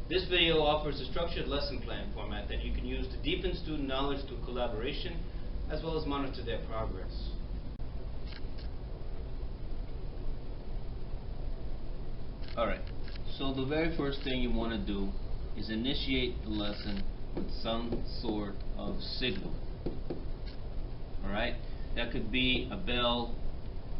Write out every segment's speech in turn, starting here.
This video offers a structured lesson plan format that you can use to deepen student knowledge through collaboration, as well as monitor their progress. Alright, so the very first thing you want to do is initiate the lesson with some sort of signal. Alright, that could be a bell,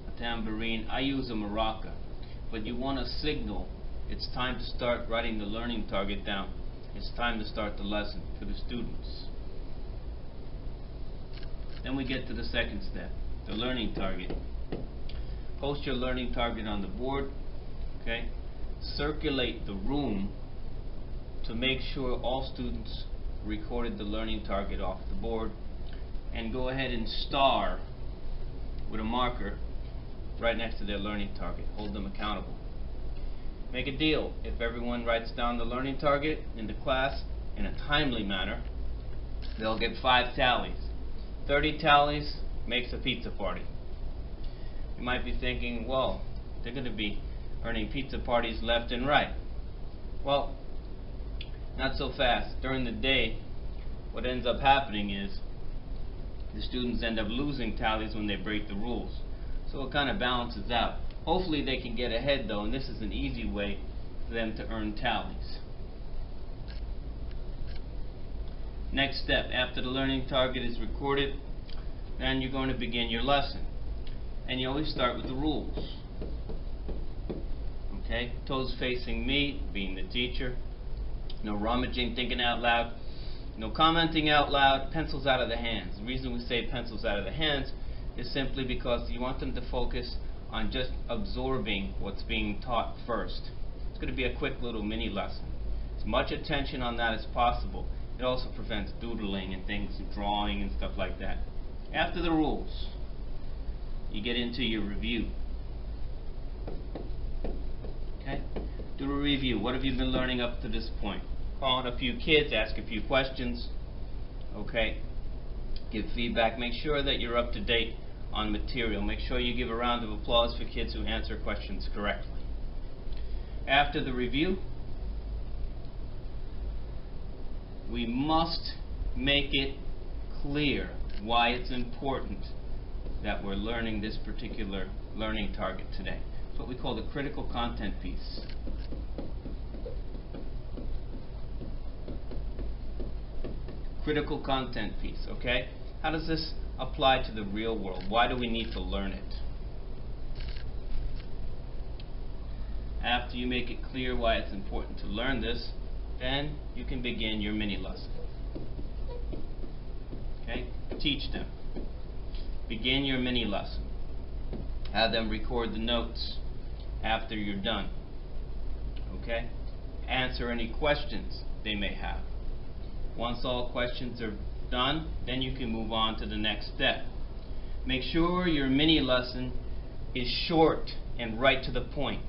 a tambourine. I use a maraca, but you want to signal it's time to start writing the learning target down. It's time to start the lesson for the students. Then we get to the second step, the learning target. Post your learning target on the board. Okay? Circulate the room to make sure all students recorded the learning target off the board, and go ahead and star with a marker right next to their learning target. Hold them accountable. Make a deal. If everyone writes down the learning target in the class in a timely manner, they'll get 5 tallies. 30 tallies makes a pizza party. You might be thinking, well, they're going to be earning pizza parties left and right. Well, not so fast. During the day, what ends up happening is the students end up losing tallies when they break the rules. So it kind of balances out. Hopefully they can get ahead though, and this is an easy way for them to earn tallies. Next step, after the learning target is recorded, then you're going to begin your lesson. And you always start with the rules. Okay, toes facing me, being the teacher. No rummaging, thinking out loud. No commenting out loud, pencils out of the hands. The reason we say pencils out of the hands is simply because you want them to focus on just absorbing what's being taught first. It's going to be a quick little mini lesson. As much attention on that as possible. It also prevents doodling and things, and drawing and stuff like that. After the rules, you get into your review. Okay? Do a review. What have you been learning up to this point? Call in a few kids, ask a few questions. Okay? Give feedback. Make sure that you're up to date on material. Make sure you give a round of applause for kids who answer questions correctly. After the review, we must make it clear why it's important that we're learning this particular learning target today. It's what we call the critical content piece. Critical content piece, okay? How does this apply to the real world? Why do we need to learn it? After you make it clear why it's important to learn this, then you can begin your mini lesson. Okay? Teach them. Begin your mini lesson. Have them record the notes after you're done. Okay? Answer any questions they may have. Once all questions are done, then you can move on to the next step. Make sure your mini lesson is short and right to the point.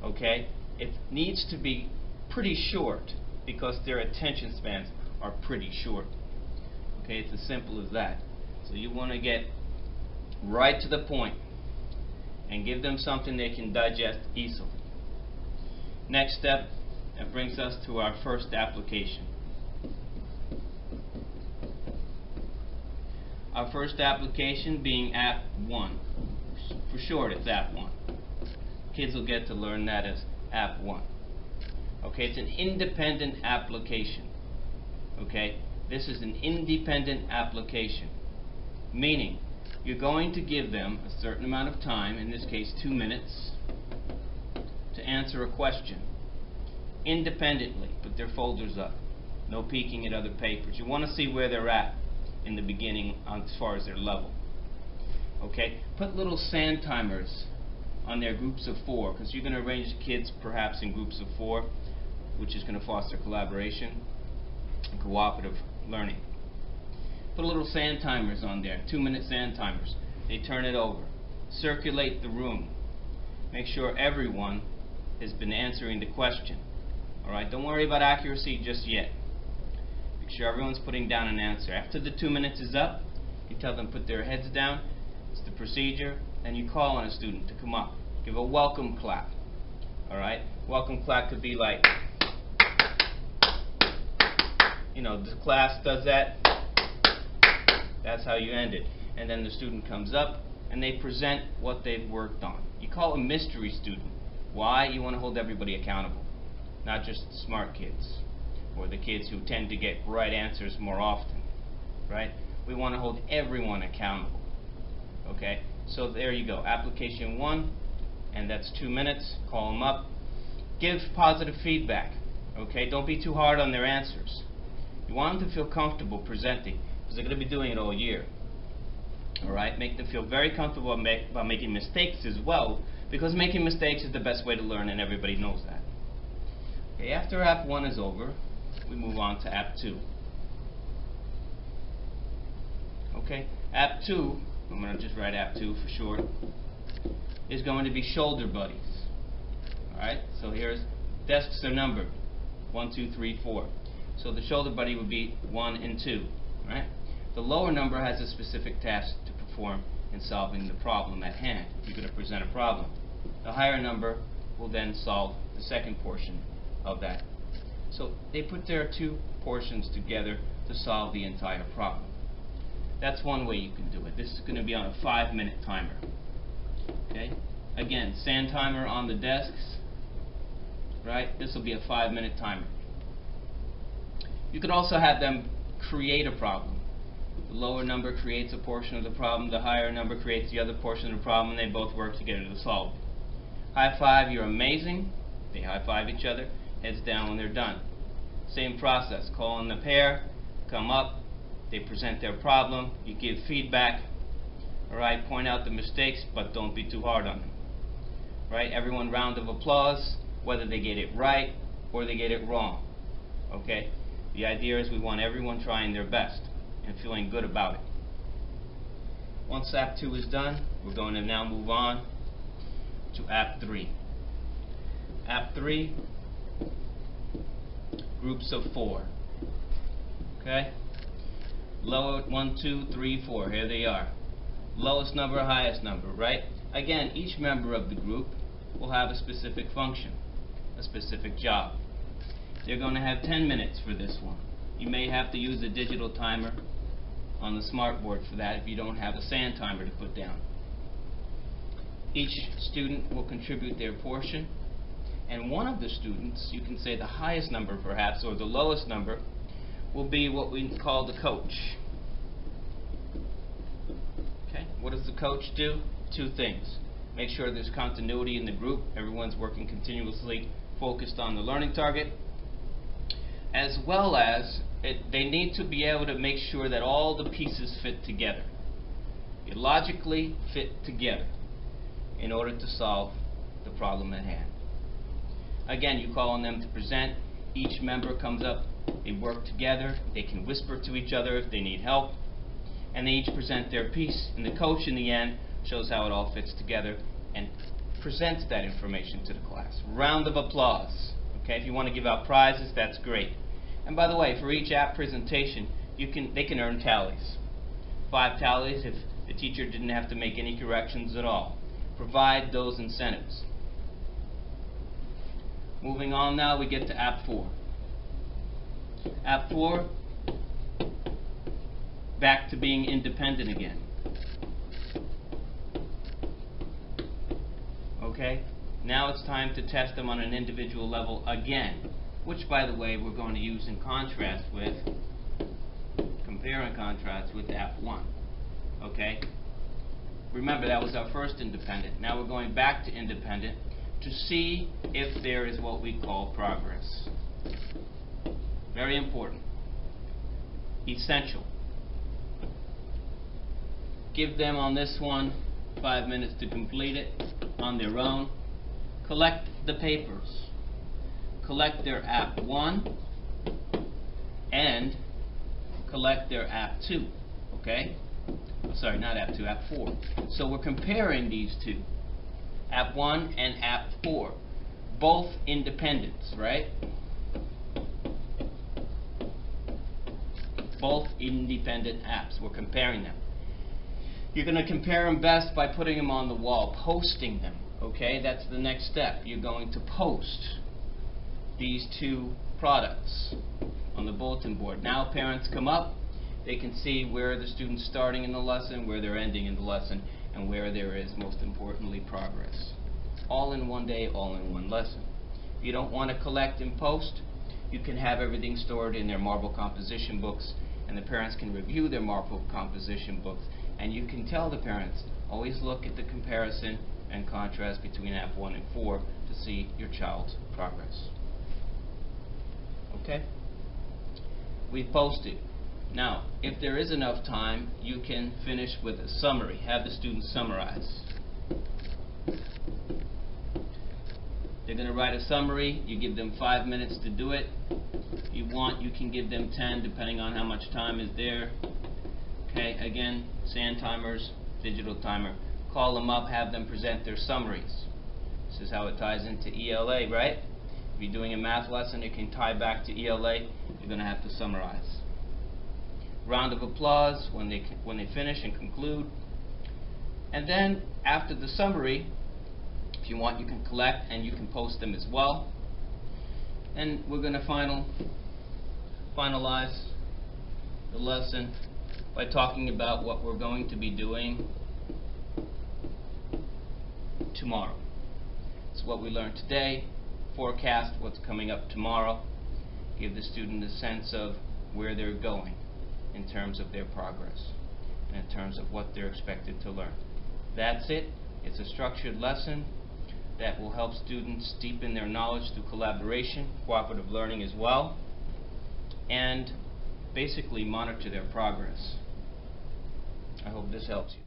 Okay? It needs to be pretty short because their attention spans are pretty short. Okay? It's as simple as that. So you want to get right to the point and give them something they can digest easily. Next step, that brings us to our first application. Our first application being App 1. For short, it's App 1. Kids will get to learn that as App 1. Okay, it's an independent application. Okay, this is an independent application. Meaning, you're going to give them a certain amount of time, in this case 2 minutes, to answer a question. Independently, put their folders up. No peeking at other papers. You want to see where they're at in the beginning as far as their level. Okay, put little sand timers on their groups of 4, because you're going to arrange the kids perhaps in groups of 4, which is going to foster collaboration and cooperative learning. Put little sand timers on there, 2-minute sand timers. They turn it over. Circulate the room. Make sure everyone has been answering the question. Alright, don't worry about accuracy just yet. Make sure everyone's putting down an answer. After the 2 minutes is up, you tell them to put their heads down. It's the procedure. Then you call on a student to come up. Give a welcome clap. Alright? Welcome clap could be like the class does that. That's how you end it. And then the student comes up and they present what they've worked on. You call a mystery student. Why? You want to hold everybody accountable, not just smart kids or the kids who tend to get right answers more often, right? We want to hold everyone accountable. Okay? So there you go. Application 1, and that's 2 minutes. Call them up. Give positive feedback. Okay? Don't be too hard on their answers. You want them to feel comfortable presenting, because they're going to be doing it all year. Alright? Make them feel very comfortable about making mistakes as well, because making mistakes is the best way to learn, and everybody knows that. Okay, after App 1 is over, we move on to App 2. Okay, App 2, I'm going to just write App 2 for short, is going to be shoulder buddies. Alright, so here's, desks are numbered, 1, 2, 3, 4. So the shoulder buddy would be 1 and 2. Right? The lower number has a specific task to perform in solving the problem at hand. You're going to present a problem. The higher number will then solve the second portion of that. So they put their two portions together to solve the entire problem. That's one way you can do it. This is going to be on a 5-minute timer. Okay? Again, sand timer on the desks. Right? This will be a 5-minute timer. You could also have them create a problem. The lower number creates a portion of the problem, the higher number creates the other portion of the problem, and they both work together to solve it. High five, you're amazing. They high five each other, heads down when they're done. Same process, call in the pair, come up, they present their problem, you give feedback. Alright, point out the mistakes, but don't be too hard on them. Right, everyone round of applause, whether they get it right or they get it wrong. Okay? The idea is we want everyone trying their best and feeling good about it. Once App 2 is done, we're going to now move on to App 3. App 3, groups of 4. Okay? Lower 1, 2, 3, 4. Here they are. Lowest number, highest number, right? Again, each member of the group will have a specific function, a specific job. They're going to have 10 minutes for this one. You may have to use a digital timer on the smartboard for that if you don't have a sand timer to put down. Each student will contribute their portion, and one of the students, you can say the highest number perhaps, or the lowest number, will be what we call the coach. Okay, what does the coach do? 2 things. Make sure there's continuity in the group, everyone's working continuously focused on the learning target, as well as they need to be able to make sure that all the pieces fit together. They logically fit together in order to solve the problem at hand. Again, you call on them to present. Each member comes up, they work together, they can whisper to each other if they need help, and they each present their piece, and the coach in the end shows how it all fits together and presents that information to the class. Round of applause. Okay, if you want to give out prizes, that's great. And by the way, for each app presentation, they can earn tallies. 5 tallies if the teacher didn't have to make any corrections at all. Provide those incentives. Moving on now, we get to App 4. App 4, back to being independent again. Okay? Now it's time to test them on an individual level again, which, by the way, we're going to use in contrast with, compare and contrast with App 1. Okay? Remember, that was our first independent. Now we're going back to independent to see if there is what we call progress. Very important. Essential. Give them on this one 5 minutes to complete it on their own. Collect the papers. Collect their App 1 and collect their App 2. Okay? Sorry, not App 2, App 4. So we're comparing these two. App 1 and App 4. Both independents, right? Both independent apps. We're comparing them. You're going to compare them best by putting them on the wall, posting them. Okay? That's the next step. You're going to post these two products on the bulletin board. Now parents come up, they can see where the student's starting in the lesson, where they're ending in the lesson, and where there is, most importantly, progress. All in one day, all in one lesson. If you don't want to collect and post, you can have everything stored in their marble composition books, and the parents can review their marble composition books, and you can tell the parents, always look at the comparison and contrast between App 1 and 4 to see your child's progress. Okay? We've posted. Now, if there is enough time, you can finish with a summary. Have the students summarize. They're going to write a summary. You give them 5 minutes to do it. If you want, you can give them 10, depending on how much time is there. Okay, again, sand timers, digital timer. Call them up, have them present their summaries. This is how it ties into ELA, right? If you're doing a math lesson, it can tie back to ELA. You're going to have to summarize. Round of applause when they finish and conclude. And then, after the summary, if you want, you can collect and you can post them as well. And we're going to finalize the lesson by talking about what we're going to be doing tomorrow. It's what we learned today. Forecast what's coming up tomorrow. Give the student a sense of where they're going in terms of their progress and in terms of what they're expected to learn. That's it. It's a structured lesson that will help students deepen their knowledge through collaboration, cooperative learning as well, and basically monitor their progress. I hope this helps you.